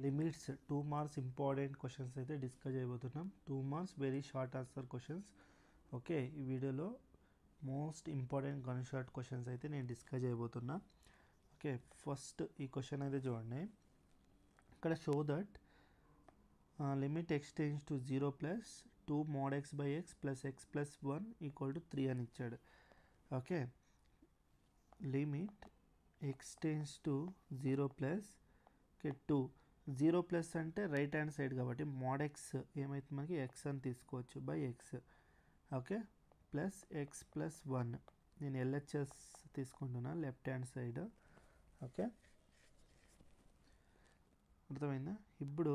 Limits 2 marks important questions అయితే discuss చేయబోతున్నాం. 2 marks very short answer questions. Okay, ఈ వీడియోలో most important gun short questions అయితే నేను డిస్కస్ చేయబోతున్నా. ఓకే, ఫస్ట్ ఈ క్వశ్చన్ అయితే చూడండి. ఇక్కడ show that limit x tends to 0 plus 2 mod x by x plus x plus 1 equal to 3 అని ఇచ్చాడు. Okay, limit x tends to 0 plus 2 0 plus అంటే right hand side కాబట్టి mod x ఏమైతే మనకి x అని తీసుకోవచ్చు by x. Okay, plus x plus 1 నేను LHS తీసుకుంటున్నా లెఫ్ట్ హ్యాండ్ సైడ్. ఓకే, అర్థమైందా? ఇప్పుడు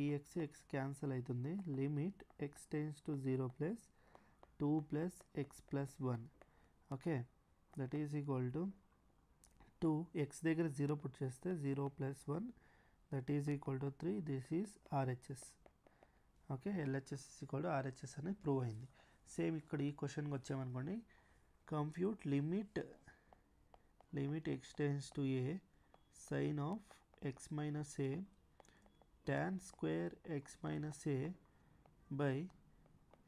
ఈ x క్యాన్సిల్ అవుతుంది. Limit x tends to 0 plus 2 plus x plus 1. Okay, that is equal to 2 x దగ్గర 0 పుట్ చేస్తే 0 ప్లస్ 1 that is equal to 3. This is RHS. Okay, LHS is equal to RHS అనేది prove అయింది. Same ఇక్కడ ఈ క్వశ్చన్కి వచ్చామనుకోండి. Compute limit x tends to a sine of x minus a tan square x minus a by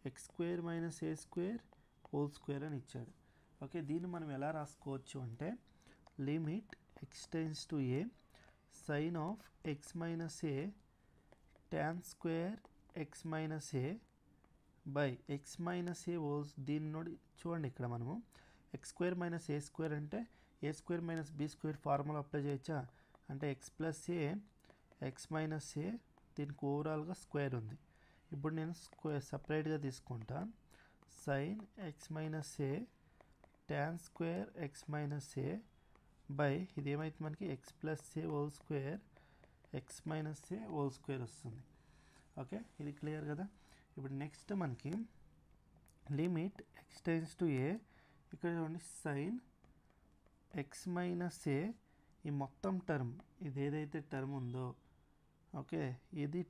X square minus a square whole square అని ఇచ్చాడు. Okay, దీన్ని మనం ఎలా రాసుకోవచ్చు అంటే limit x tends to a sine of x minus a tan square x minus a by x minus a wholes. దీన్ని చూడండి, ఇక్కడ మనము x square minus a square అంటే a square minus b square formula apply చేయొచ్చా అంటే x plus a x minus a, దీనికి ఓవరాల్గా square ఉంది. ఇప్పుడు నేను స్క్వేర్ సపరేట్గా తీసుకుంటా. Sign X minus a tan square x minus a by ఇది ఏమైతే మనకి ఎక్స్ ప్లస్ ఏ హోల్ స్క్వేర్ ఎక్స్ మైనస్ ఏ హోల్ స్క్వేర్ వస్తుంది. ఓకే, ఇది క్లియర్ కదా? ఇప్పుడు నెక్స్ట్ మనకి లిమిట్ ఎక్స్ టెండ్స్ టు ఏ, ఇక్కడ చూడండి సైన్ ఎక్స్ మైనస్ ఏ, ఈ మొత్తం టర్మ్ ఇది ఏదైతే టర్మ్ ఉందో, ఓకే, ఇది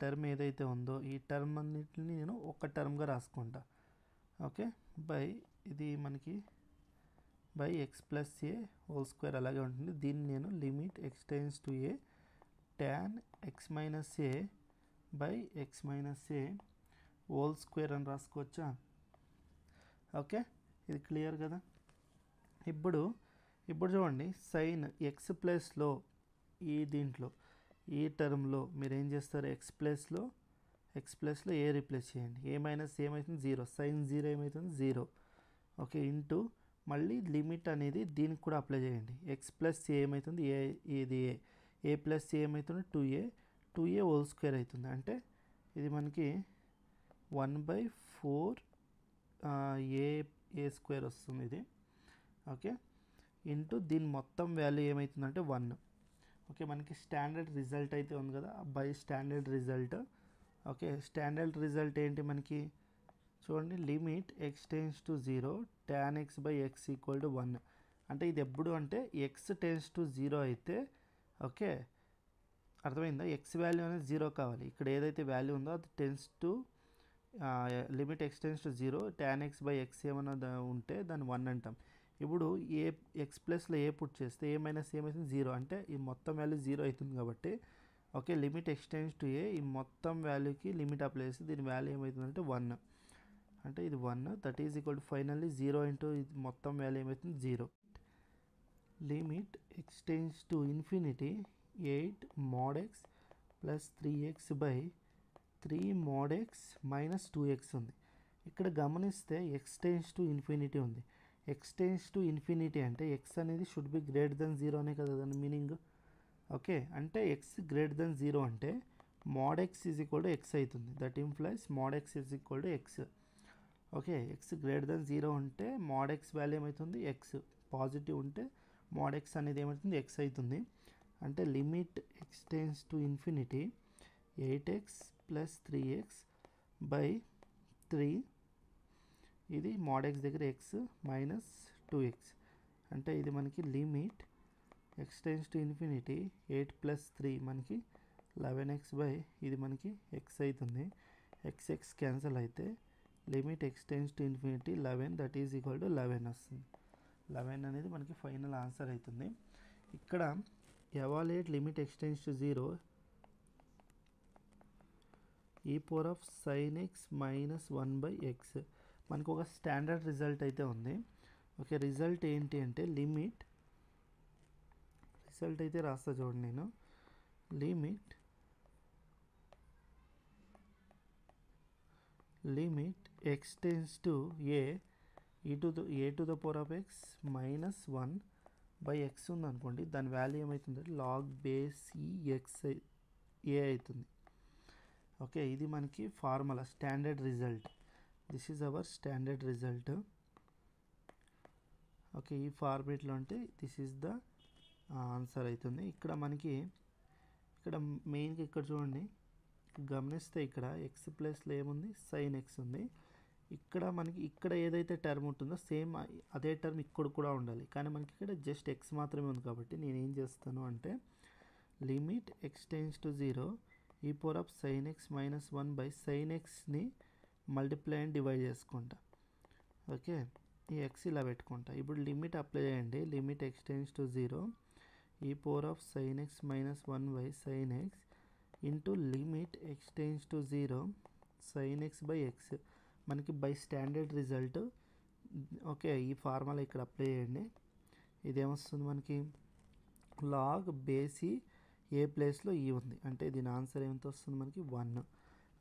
టర్మ్ ఏదైతే ఉందో ఈ టర్మ్ అన్నిటిని నేను ఒక టర్మ్గా రాసుకుంటా. ఓకే, బై ఇది మనకి by X plus A whole square అలాగే ఉంటుంది. దీన్ని నేను limit x tends to A tan X minus a by x minus A whole square అని రాసుకోవచ్చా? ఓకే, ఇది క్లియర్ కదా? ఇప్పుడు చూడండి, సైన్ ఎక్స్ ప్లస్లో దీంట్లో ఈ టర్మ్లో మీరు ఏం చేస్తారు, ఎక్స్ ప్లస్లో ఏ రీప్లేస్ చేయండి. ఏ మైనస్ ఏమవుతుంది 0, సైన్ 0 ఏమవుతుంది 0. ఓకే, ఇంటూ మళ్ళీ లిమిట్ అనేది దీనికి కూడా అప్లై చేయండి. ఎక్స్ ప్లస్ ఏ ఏమవుతుంది ఇది ఏ ప్లస్ ఏ ఏమవుతుంది 2a హోల్ స్క్వేర్ అవుతుంది. అంటే ఇది మనకి 1/4 ఏ స్క్వేర్ వస్తుంది ఇది. ఓకే, ఇంటూ దీని మొత్తం వాల్యూ ఏమవుతుందంటే 1. ఓకే, మనకి స్టాండర్డ్ రిజల్ట్ అయితే ఉంది కదా, by standard result. Okay, standard result ఏంటి మనకి చూడండి, limit x tends to 0 tan x by X equal to 1. అంటే ఇది ఎప్పుడు అంటే ఎక్స్ టెండ్స్ టు 0 అయితే, ఓకే అర్థమైందా, ఎక్స్ వాల్యూ అనేది 0 కావాలి. ఇక్కడ ఏదైతే వాల్యూ ఉందో అది tends to limit x tends to 0 tan x by X ఏమన్నా ఉంటే దాన్ని 1 అంటాం. ఇప్పుడు ఏ ఎక్స్ ప్లస్లో ఏ పుట్ చేస్తే ఏ మైనస్ ఏమవుతుంది 0, అంటే ఈ మొత్తం వాల్యూ 0 అవుతుంది కాబట్టి okay, limit x tends to a ఈ మొత్తం వాల్యూకి లిమిట్ అప్లై చేస్తే దీని వాల్యూ ఏమవుతుందంటే 1. అంటే ఇది 1, that is equal to finally 0 into ఇది మొత్తం వాల్యూ ఏమవుతుంది 0. Limit x tends to infinity 8 mod x plus 3x by 3 mod x minus 2x ఉంది. ఇక్కడ గమనిస్తే ఎక్స్ టెండ్స్ టు ఇన్ఫినిటీ ఉంది. ఎక్స్ టెండ్స్ టు ఇన్ఫినిటీ అంటే ఎక్స్ అనేది షుడ్ బి గ్రేటర్ దెన్ 0 అనే కదా దాని మీనింగ్. ఓకే, అంటే ఎక్స్ గ్రేటర్ దెన్ 0 అంటే mod x is equal to X అవుతుంది. That implies mod x is equal to X. Okay, X greater than 0 ఉంటే mod x value ఏమవుతుంది X, positive ఉంటే mod x అనేది ఏమవుతుంది ఎక్స్ అవుతుంది. అంటే limit x tends to infinity 8x plus 3x by 3, ఇది mod x దగ్గర x minus 2x. అంటే ఇది మనకి limit x tends to infinity 8 plus 3 మనకి 11x బై ఇది మనకి x అవుతుంది. x క్యాన్సిల్ అయితే limit x tends to infinity 11 that is equal to 11 వస్తుంది. 11 అనేది మనకి ఫైనల్ ఆన్సర్ అవుతుంది. ఇక్కడ evaluate limit x tends to 0 ఈ power of sign X minus 1/x. మనకు ఒక స్టాండర్డ్ రిజల్ట్ అయితే ఉంది. ఓకే, రిజల్ట్ ఏంటి అంటే లిమిట్ రిజల్ట్ అయితే రాస్తా చూడండి నేను. Limit x tends to a to the power of x minus 1/x ఉంది అనుకోండి, దాని వాల్యూ ఏమవుతుంది log base x a అవుతుంది. ఓకే, ఇది మనకి formula standard result. This is our standard result. Okay, ఈ ఫార్మేట్లో అంటే దిస్ ఈజ్ ద ఆన్సర్ అవుతుంది. ఇక్కడ మనకి ఇక్కడ మెయిన్గా ఇక్కడ చూడండి, గమనిస్తే ఇక్కడ ఎక్స్ ప్లస్లో ఏముంది సైన్ ఎక్స్ ఉంది. ఇక్కడ మనకి ఇక్కడ ఏదైతే టర్మ్ ఉంటుందో సేమ్ అదే టర్మ్ ఇక్కడ కూడా ఉండాలి, కానీ మనకి ఇక్కడ జస్ట్ ఎక్స్ మాత్రమే ఉంది. కాబట్టి నేను ఏం చేస్తాను అంటే లిమిట్ ఎక్స్ టెన్స్ టు 0 ఈ power of sign X minus 1/sin xని మల్టిప్లై అండ్ డివైడ్ చేసుకుంటా. ఓకే, ఈ ఎక్స్ ఇలా పెట్టుకుంటా. ఇప్పుడు లిమిట్ అప్లై చేయండి. లిమిట్ ఎక్స్ టెన్స్ టు 0 ఈ power of sign X minus 1/sin x into limit x tends to 0 sin x/x. మనకి by standard result. Okay, ఈ ఫార్ములా ఇక్కడ అప్లై చేయండి. ఇదేమొస్తుంది మనకి లాగ్ బేసి ఏ ప్లేస్లో ఈ ఉంది, అంటే దీని ఆన్సర్ ఏమంత వస్తుంది మనకి 1.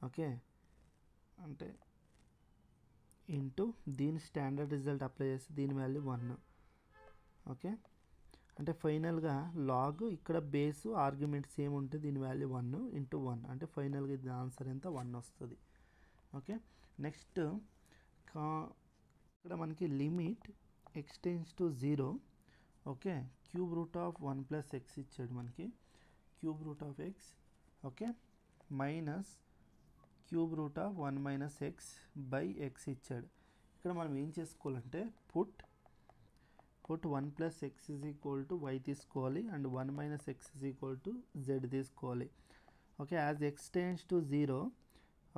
ఓకే, అంటే ఇంటూ దీని స్టాండర్డ్ రిజల్ట్ అప్లై చేసి దీని వాల్యూ 1. ఓకే, అంటే ఫైనల్గా లాగ్ ఇక్కడ బేసు ఆర్గ్యుమెంట్ సేమ్ ఉంటే దీని వాల్యూ 1 ఇంటూ 1, అంటే ఫైనల్గా దీని ఆన్సర్ ఎంత 1 వస్తుంది. ఓకే, నెక్స్ట్ ఇక్కడ మనకి limit x tends to 0. Okay, cube root of 1+x ఇచ్చాడు మనకి, cube root of x. Okay, minus cube root of 1 - x/x ఇచ్చాడు. ఇక్కడ మనం ఏం చేసుకోవాలంటే పుట్ 1+x = y తీసుకోవాలి అండ్ 1 - x = z తీసుకోవాలి. Okay, as x tends to 0.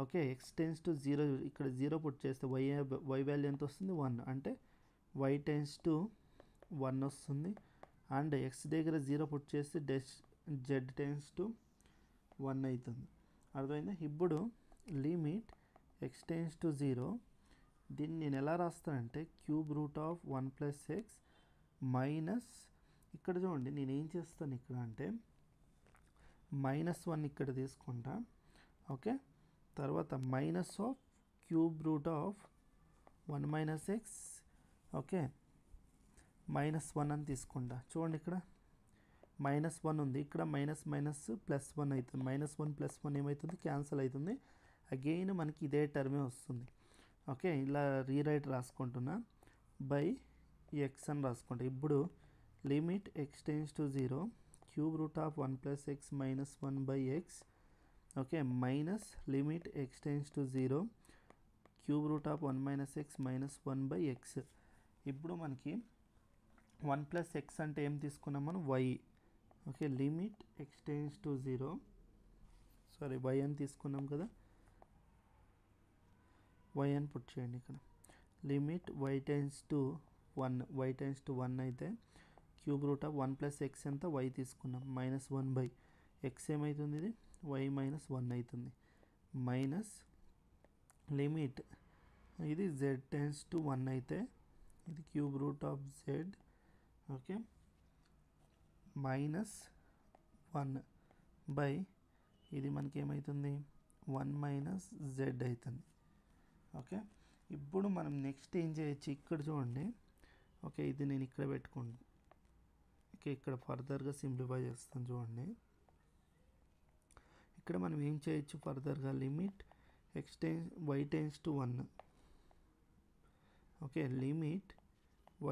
Okay, x tends to 0 ఇక్కడ 0 పుట్ చేస్తే y వాల్యూ ఎంత వస్తుంది 1, అంటే y టెన్స్ టు 1 వస్తుంది. అండ్ x దగ్గర 0 పుట్ చేస్తే z టెన్స్ టు 1 అవుతుంది. అర్థమైందా? ఇప్పుడు లిమిట్ x టెన్స్ టు 0 దీన్ని నేను ఎలా రాస్తానంటే cube root of 1+x minus, ఇక్కడ చూడండి నేను ఏం చేస్తాను ఇక్కడ అంటే -1 ఇక్కడ తీసుకుంటా. ఓకే, తర్వాత minus of cube root of 1 - x. Okay, -1 అని తీసుకుంటా. చూడండి ఇక్కడ -1 ఉంది, ఇక్కడ +1 అవుతుంది. -1 + 1 ఏమవుతుంది క్యాన్సిల్ అవుతుంది. అగైన్ మనకి ఇదే టర్మే వస్తుంది. ఓకే, ఇలా రీరైట్ రాసుకుంటున్నా బై ఎక్స్ అని రాసుకుంటా. ఇప్పుడు limit x tends to 0 cube root of 1+x minus 1/x. Okay, minus limit x tends to 0 cube root of 1 - x minus 1/x. ఇప్పుడు మనకి 1+x అంటే ఏం తీసుకున్నాం మనం y. Okay, limit x tends to 0 y అని తీసుకున్నాం కదా, y అని పుట్ చేయండి ఇక్కడ. లిమిట్ y టెన్స్ టు 1 అయితే క్యూబ్ రూట్ ఆఫ్ 1+x ఎంత y తీసుకున్నాం -1/x ఏమవుతుంది, ఇది y - 1 అవుతుంది. మైనస్ లిమిట్ ఇది z టెన్స్ టు 1 అయితే ఇది cube root of z. Okay, -1 ఇది మనకి ఏమవుతుంది 1 - z అవుతుంది. ఓకే, ఇప్పుడు మనం నెక్స్ట్ ఏం చేయొచ్చు ఇక్కడ చూడండి. ఓకే, ఇది నేను ఇక్కడ పెట్టుకోండి. ఓకే, ఇక్కడ ఫర్దర్గా సింప్లిఫై చేస్తాను చూడండి. ఇక్కడ మనం ఏం చేయొచ్చు ఫర్దర్గా limit y tends to 1. Okay, limit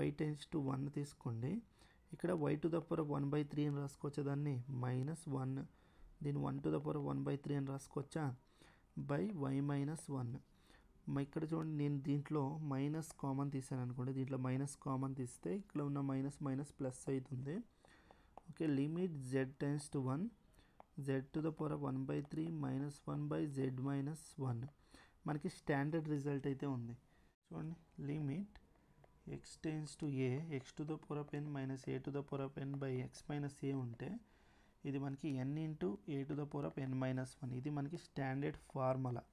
y tends to 1 తీసుకోండి. ఇక్కడ y to the power 1/3 అని రాసుకోవచ్చా, దాన్ని -1 దీన్ని 1 to the power 1/3 అని రాసుకోవచ్చా బై y - 1. ఇక్కడ చూడండి నేను దీంట్లో మైనస్ కామన్ తీసాను అనుకోండి, దీంట్లో మైనస్ కామన్ తీస్తే ఇక్కడ ఉన్న మైనస్ ప్లస్ అవుతుంది. Okay, limit z tends to 1 z to the power 1/3 -1/z - 1. మనకి స్టాండర్డ్ రిజల్ట్ అయితే ఉంది చూడండి. Limit x tends to a x to the power n - a to the power n/x - a ఉంటే ఇది మనకి n ఇంటూ a⁻n-1 ఇది మనకి standard formula.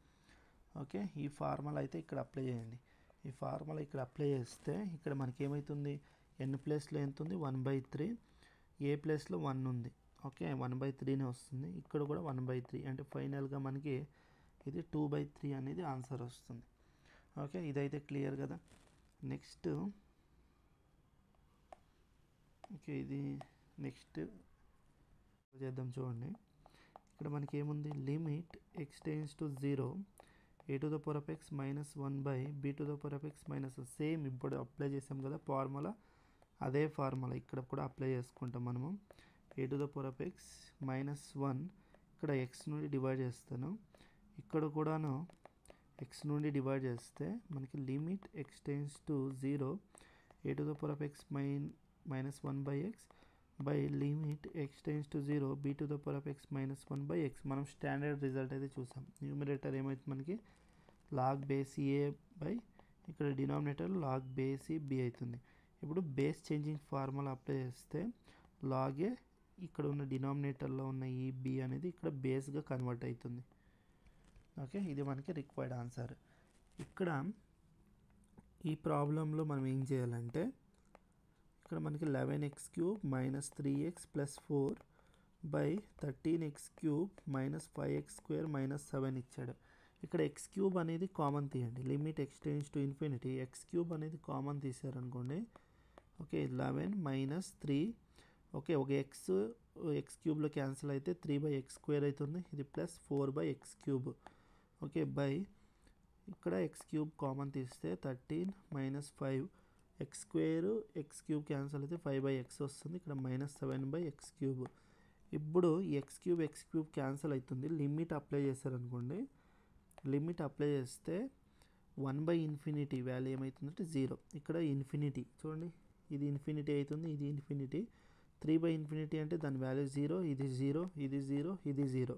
Okay, ఈ ఫార్ములా అయితే ఇక్కడ అప్లై చేయండి. ఈ ఫార్ములా ఇక్కడ అప్లై చేస్తే ఇక్కడ మనకి ఏమవుతుంది, n ప్లేస్లో ఎంత ఉంది 1/3, ఏ ప్లేస్లో 1 ఉంది. ఓకే, 1/3నే వస్తుంది. ఇక్కడ కూడా 1/3 అంటే ఫైనల్గా మనకి ఇది 2/3 అనేది ఆన్సర్ వస్తుంది. ఓకే, ఇదైతే క్లియర్ కదా. నెక్స్ట్ ఓకే, ఇది నెక్స్ట్ చేద్దాం. చూడండి, ఇక్కడ మనకి ఏముంది, limit x tends to 0 a⁻x-1/b⁻x-1. Same ఇప్పుడు అప్లై చేసాం కదా ఫార్ములా, అదే ఫార్ములా ఇక్కడ కూడా అప్లై చేసుకుంటాం మనము. a⁻x-1 ఇక్కడ x నుండి డివైడ్ చేస్తాను, ఇక్కడ కూడాను x నుండి డివైడ్ చేస్తే మనకి limit x tends to 0 a⁻x-1/x by limit x tends to 0 b⁻x-1/x. మనం స్టాండర్డ్ రిజల్ట్ అయితే చూసాం. న్యూమరేటర్ ఏమైతే మనకి లాగ్ బేస్ ఏ బై ఇక్కడ డినామినేటర్ లాగ్ బేస్ బి అవుతుంది. ఇప్పుడు బేస్ చేంజింగ్ ఫార్ములా అప్లై చేస్తే లాగ్ ఏ ఇక్కడ ఉన్న డినామినేటర్లో ఉన్న ఈ బి అనేది ఇక్కడ బేస్గా కన్వర్ట్ అవుతుంది. ఓకే, ఇది మనకి రిక్వైర్డ్ ఆన్సర్. ఇక్కడ ఈ ప్రాబ్లంలో మనం ఏం చేయాలంటే ఇక్కడ మనకి 11x³ - 3x + 4 by 13x³ - 5x² - 7 ఇచ్చాడు. ఇక్కడ x³ అనేది కామన్ తీయండి. Limit x tends to infinity, x³ అనేది కామన్ తీసారనుకోండి. ఓకే, 11 - 3, ఓకే ఒక x³ క్యాన్సిల్ అయితే 3/x² అవుతుంది. ఇది ప్లస్ 4/x³. ఓకే, బై ఇక్కడ x³ కామన్ తీస్తే 13 - 5 x² క్యాన్సిల్ అయితే 5/x వస్తుంది. ఇక్కడ -7/x³. ఇప్పుడు x³ క్యాన్సిల్ అవుతుంది. లిమిట్ అప్లై చేశారనుకోండి, లిమిట్ అప్లై చేస్తే 1/∞ వాల్యూ ఏమవుతుందంటే 0. ఇక్కడ ఇన్ఫినిటీ చూడండి, ఇది ఇన్ఫినిటీ అవుతుంది, ఇది ఇన్ఫినిటీ. 3/∞ అంటే దాని వాల్యూ 0, ఇది 0, ఇది 0, ఇది 0.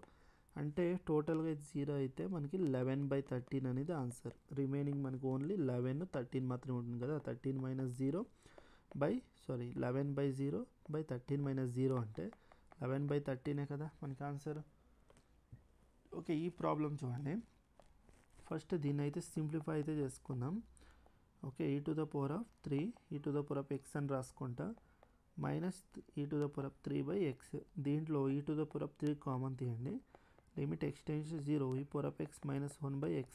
అంటే టోటల్గా ఇది 0 అయితే మనకి 11/13 అనేది ఆన్సర్. రిమైనింగ్ మనకి ఓన్లీ 11, 13 మాత్రమే ఉంటుంది కదా. 11/0/13 అంటే 11/13 కదా మనకి ఆన్సర్. ఓకే, ఈ ప్రాబ్లం చూడండి. ఫస్ట్ దీన్ని అయితే సింప్లిఫై అయితే చేసుకుందాం. ఓకే, e⁻3 e⁻x అని రాసుకుంటా, మైనస్ e⁻3/x. దీంట్లో e⁻3 కామన్ తీయండి. Limit x tends to 0 e⁻x-1/x.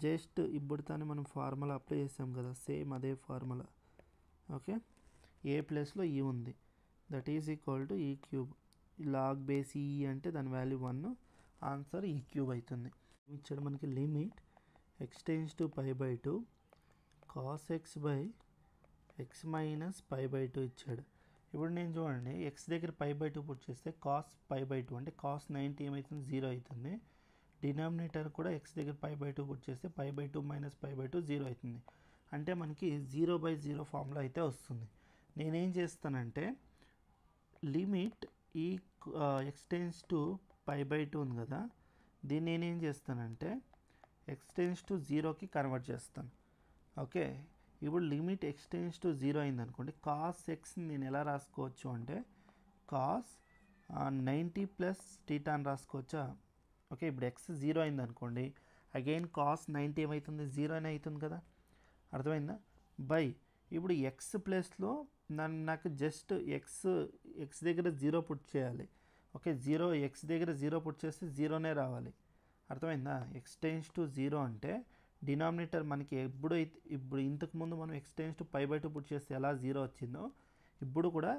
Just ఇప్పుడు తానే మనం ఫార్ములా అప్లై చేసాం కదా, సేమ్ అదే ఫార్ములా. ఓకే, ఏ ప్లేస్లో ఈ ఉంది, that is equal to e³. Log base e అంటే దాని వాల్యూ 1, ఆన్సర్ e³ అవుతుంది. ఇచ్చాడు మనకి limit x tends to π/2 cos x/x - π/2 ఇచ్చాడు. ఇప్పుడు నేను చూడండి, x దగ్గర π/2 పుట్ చేస్తే cos π/2 అంటే cos 90 ఏమవుతుంది, 0 అవుతుంది. డినామినేటర్ కూడా x దగ్గర π/2 పుట్ చేస్తే π/2 - π/2 0 అవుతుంది. అంటే మనకి 0/0 ఫార్ములా అయితే వస్తుంది. నేనేం చేస్తానంటే లిమిట్ ఈ x టెండ్స్ టు π/2 ఉంది కదా, దీన్ని నేనేం చేస్తానంటే x టెండ్స్ టు 0కి కన్వర్ట్ చేస్తాను. ఓకే, ఇప్పుడు లిమిట్ x టెండ్స్ టు 0 అయింది అనుకోండి, cos x నేను ఎలా రాసుకోవచ్చు అంటే cos 90 + θ అని రాసుకోవచ్చా. ఓకే, ఇప్పుడు x 0 అయింది అనుకోండి, అగైన్ cos 90 ఏమవుతుంది, 0 అని అవుతుంది కదా. అర్థమైందా. బై ఇప్పుడు x ప్లేస్లో నాకు జస్ట్ x దగ్గర 0 పుట్ చేయాలి. ఓకే, x దగ్గర 0 పుట్ చేస్తే 0నే రావాలి. అర్థమైందా. x టెండ్స్ టు 0 అంటే డినామినేటర్ మనకి ఇప్పుడు ఇంతకుముందు మనం x టెండ్స్ టు π/2 పుట్ చేస్తే ఎలా 0 వచ్చిందో, ఇప్పుడు కూడా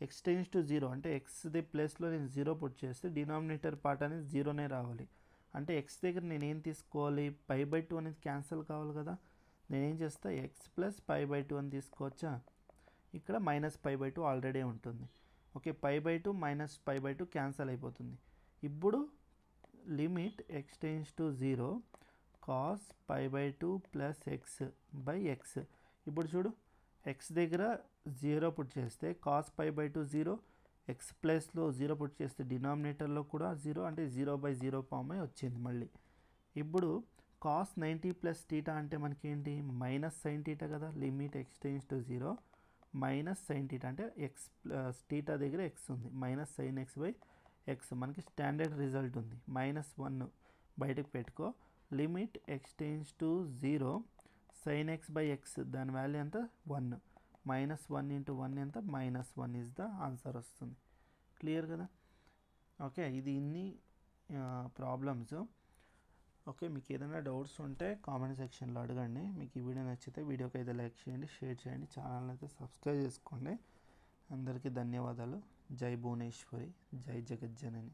x టెండ్స్ టు 0 అంటే xది ప్లేస్లో నేను 0 పుట్ చేస్తే డినామినేటర్ పార్ట్ అనేది 0నే రావాలి. అంటే x దగ్గర నేను ఏం తీసుకోవాలి, π/2 అనేది క్యాన్సిల్ కావాలి కదా. నేనేం చేస్తా, x + π/2 అని తీసుకోవచ్చా. ఇక్కడ -π/2 ఆల్రెడీ ఉంటుంది. ఓకే, π/2 - π/2 క్యాన్సిల్ అయిపోతుంది. ఇప్పుడు limit x tends to 0 cos π/2 + x/x. ఇప్పుడు చూడు, x దగ్గర 0 పుట్ చేస్తే cos π/2 0, x ప్లేస్లో 0 పుట్ చేస్తే డినామినేటర్లో కూడా 0 అంటే 0/0 ఫామ్ అయి వచ్చింది మళ్ళీ. ఇప్పుడు cos 90 + θ అంటే మనకి ఏంటి, -sin θ కదా. Limit x tends to 0 - sin θ అంటే x θ దగ్గర x ఉంది, -sin x/θ ఎక్స్ మనకి స్టాండర్డ్ రిజల్ట్ ఉంది. -1 బయటకు పెట్టుకో. Limit x tends to 0 sin x by x దాని వాల్యూ ఎంత 1. -1 ఇంటూ 1 ఎంత -1 ఇస్ ద ఆన్సర్ వస్తుంది. క్లియర్ కదా? ఓకే, ఇది ఇన్ని ప్రాబ్లమ్స్. ఓకే, మీకు ఏదైనా డౌట్స్ ఉంటే కామెంట్ సెక్షన్లో అడగండి. మీకు ఈ వీడియో నచ్చితే వీడియోకి అయితే లైక్ చేయండి, షేర్ చేయండి, ఛానల్ అయితే సబ్స్క్రైబ్ చేసుకోండి. అందరికీ ధన్యవాదాలు. జై భువనేశ్వరి, జై జగజ్జనని.